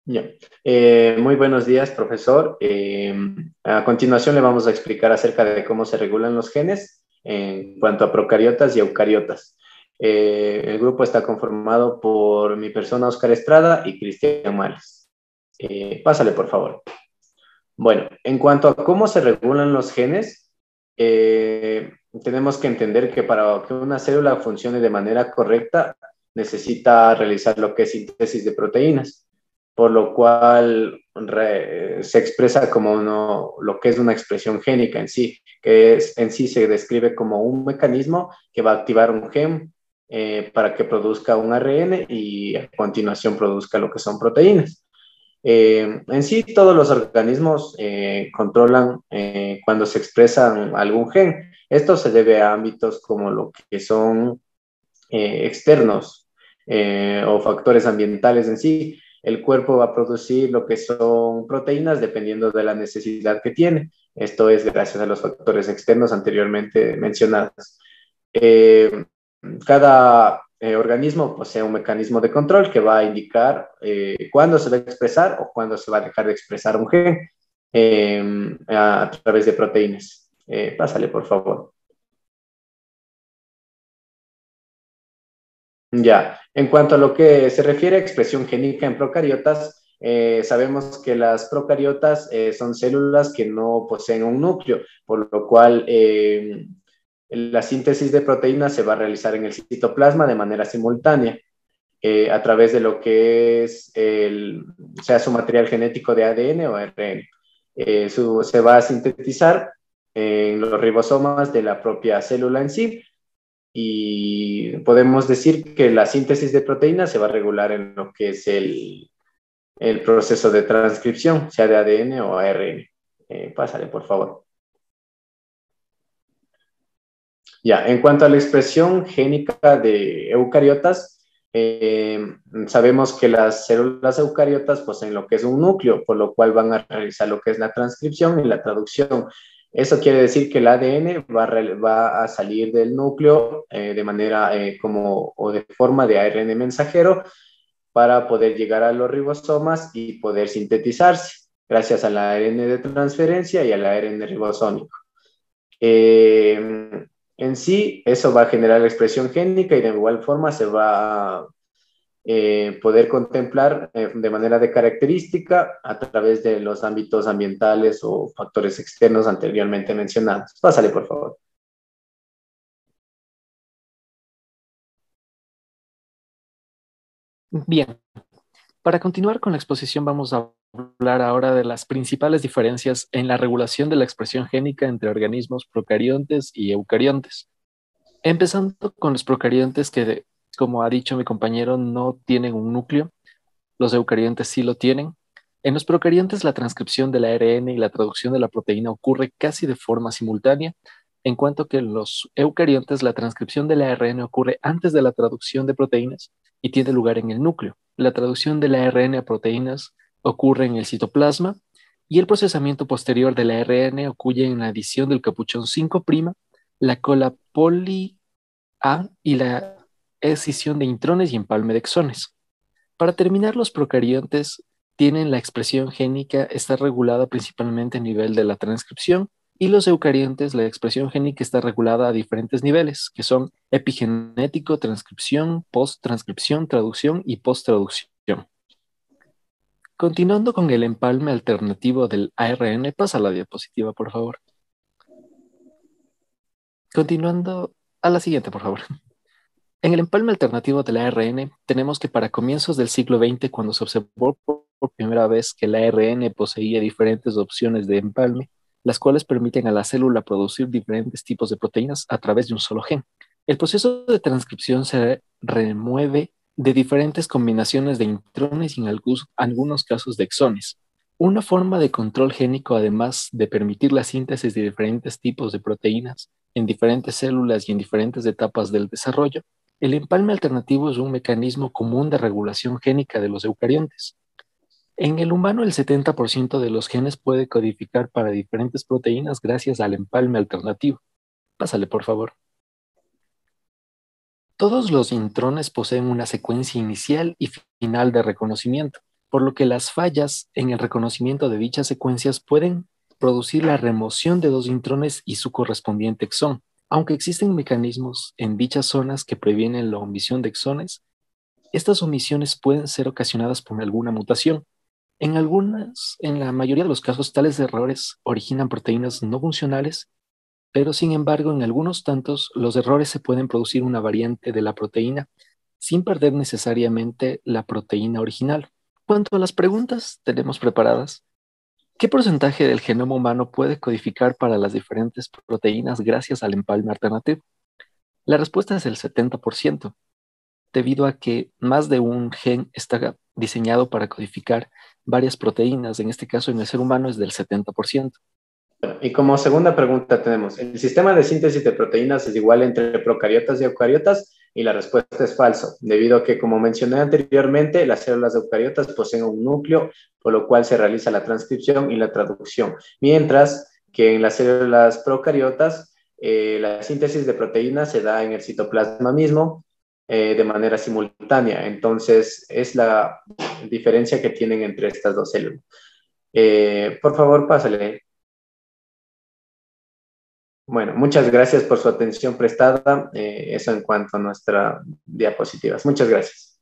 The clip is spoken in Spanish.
Ya. Muy buenos días, profesor. A continuación le vamos a explicar acerca de cómo se regulan los genes en cuanto a procariotas y eucariotas. El grupo está conformado por mi persona, Oscar Estrada, y Cristian Males. Pásale, por favor. Bueno, en cuanto a cómo se regulan los genes, eh, tenemos que entender que para que una célula funcione de manera correcta, necesita realizar lo que es síntesis de proteínas, por lo cual se expresa como lo que es una expresión génica en sí, en sí se describe como un mecanismo que va a activar un gen para que produzca un ARN y a continuación produzca lo que son proteínas. En sí, todos los organismos controlan cuando se expresan algún gen. Esto se debe a ámbitos como lo que son externos o factores ambientales en sí. El cuerpo va a producir lo que son proteínas dependiendo de la necesidad que tiene. Esto es gracias a los factores externos anteriormente mencionados. Eh, Cada organismo posee un mecanismo de control que va a indicar cuándo se va a expresar o cuándo se va a dejar de expresar un gen a través de proteínas. Pásale, por favor. Ya, en cuanto a lo que se refiere a expresión génica en procariotas, sabemos que las procariotas son células que no poseen un núcleo, por lo cual la síntesis de proteínas se va a realizar en el citoplasma de manera simultánea a través de lo que es sea su material genético de ADN o RN. Se va a sintetizar en los ribosomas de la propia célula en sí y podemos decir que la síntesis de proteínas se va a regular en lo que es el proceso de transcripción, sea de ADN o ARN. Pásale, por favor. Ya, en cuanto a la expresión génica de eucariotas, sabemos que las células eucariotas poseen lo que es un núcleo, por lo cual van a realizar lo que es la transcripción y la traducción. Eso quiere decir que el ADN va a salir del núcleo de manera como o de forma de ARN mensajero para poder llegar a los ribosomas y poder sintetizarse gracias al ARN de transferencia y al ARN ribosómico. En sí, eso va a generar la expresión génica y de igual forma se va a poder contemplar de manera de característica a través de los ámbitos ambientales o factores externos anteriormente mencionados. Pásale, por favor. Bien, para continuar con la exposición vamos a hablar ahora de las principales diferencias en la regulación de la expresión génica entre organismos procariontes y eucariontes. Empezando con los procariontes que, como ha dicho mi compañero, no tienen un núcleo, los eucariontes sí lo tienen. En los procariontes la transcripción del ARN y la traducción de la proteína ocurre casi de forma simultánea, en cuanto que en los eucariontes la transcripción del ARN ocurre antes de la traducción de proteínas y tiene lugar en el núcleo. La traducción del ARN a proteínas ocurre en el citoplasma y el procesamiento posterior del ARN ocurre en la adición del capuchón 5', la cola poli A y la escisión de intrones y empalme de exones. Para terminar, los procariontes tienen la expresión génica está regulada principalmente a nivel de la transcripción y los eucariontes la expresión génica está regulada a diferentes niveles, que son epigenético, transcripción, post-transcripción, traducción y post-traducción. Continuando con el empalme alternativo del ARN, pasa la diapositiva, por favor. Continuando a la siguiente, por favor. En el empalme alternativo del ARN, tenemos que para comienzos del siglo XX, cuando se observó por primera vez que el ARN poseía diferentes opciones de empalme, las cuales permiten a la célula producir diferentes tipos de proteínas a través de un solo gen. El proceso de transcripción se remueve de diferentes combinaciones de intrones y en algunos casos de exones. Una forma de control génico, además de permitir la síntesis de diferentes tipos de proteínas en diferentes células y en diferentes etapas del desarrollo, el empalme alternativo es un mecanismo común de regulación génica de los eucariontes. En el humano, el 70% de los genes puede codificar para diferentes proteínas gracias al empalme alternativo. Pásale, por favor. Todos los intrones poseen una secuencia inicial y final de reconocimiento, por lo que las fallas en el reconocimiento de dichas secuencias pueden producir la remoción de dos intrones y su correspondiente exón. Aunque existen mecanismos en dichas zonas que previenen la omisión de exones, estas omisiones pueden ser ocasionadas por alguna mutación. En la mayoría de los casos, tales errores originan proteínas no funcionales, pero sin embargo, en algunos tantos, los errores se pueden producir una variante de la proteína sin perder necesariamente la proteína original. Cuanto a las preguntas tenemos preparadas, ¿qué porcentaje del genoma humano puede codificar para las diferentes proteínas gracias al empalme alternativo? La respuesta es el 70%, debido a que más de un gen está diseñado para codificar varias proteínas. En este caso, en el ser humano es del 70%. Y como segunda pregunta tenemos, ¿el sistema de síntesis de proteínas es igual entre procariotas y eucariotas? Y la respuesta es falso, debido a que, como mencioné anteriormente, las células eucariotas poseen un núcleo, por lo cual se realiza la transcripción y la traducción, mientras que en las células procariotas la síntesis de proteínas se da en el citoplasma mismo de manera simultánea. Entonces, es la diferencia que tienen entre estas dos células. Por favor, pásale. Bueno, muchas gracias por su atención prestada. Eso en cuanto a nuestras diapositivas. Muchas gracias.